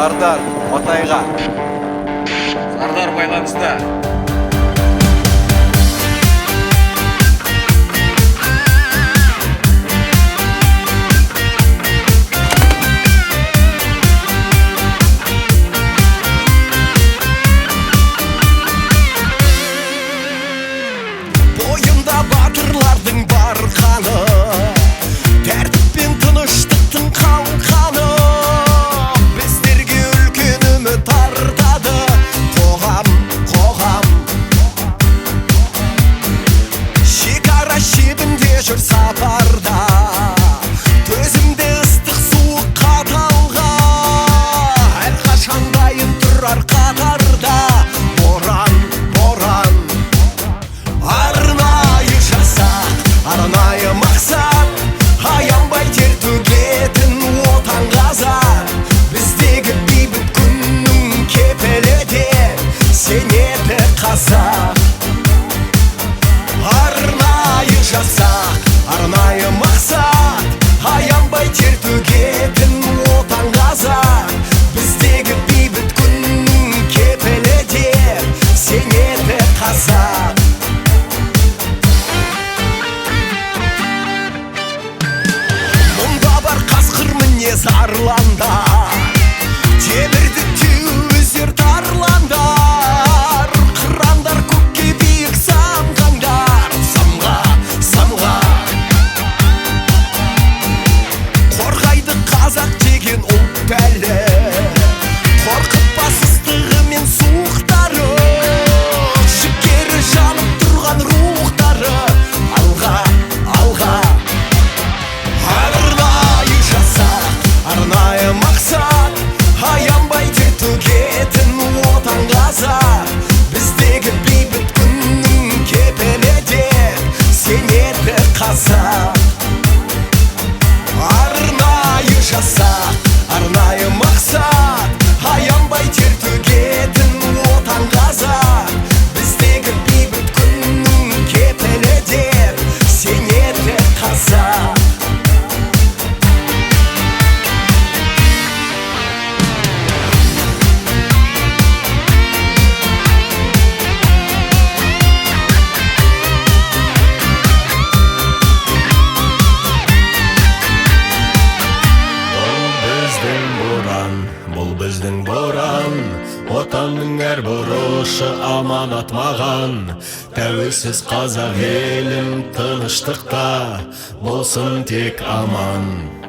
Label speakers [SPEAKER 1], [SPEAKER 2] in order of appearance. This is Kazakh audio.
[SPEAKER 1] Сардар, Матайға.
[SPEAKER 2] Сардар байланыста.
[SPEAKER 3] Бойымда батырлардың бар қаны, тәртіп пен тыныштықтың қалқаны. Біздерге үлкен үміт артады қоғам. Шекара шебінде жүр сапарда, төзімде ыстық суық қаталға. Әрқашан дайын тұрар қатарда, боран. Арнайы жасақ, арнайы мақсат, аянбай тер төгетін отан қазақ. Біздегі бейбіт күннің кепілі де сенеді қазақ. Арнайы жасақ, арнайы мақсат, аянбай тер төгетін отан қазақ. Біздегі бейбіт күннің кепілі де сенеді қазақ. Арландар, темірді түйіздер тарландар, қырандар көкке биік самғаңдар. Самға қорғайды қазақ деген ұлт әлі, қорқытпас ыстығы мен суықтары, жігері жанып тұрған рухтары. Алға арнайы мақсат, аянбай тер төгетін отан қазақ. Біздегі бейбіт күннің кепілі де сенеді қазақ. Арнайы жасақ, арнайы мақсат, аянбай тер төгетін отан қазақ. Біздегі бейбіт күннің кепілі де сенеді қазақ. Бұл біздің боран, отанның әр бұрышы аманат маған. Тәуелсіз қазақ елім тыныштықта болсын тек аман.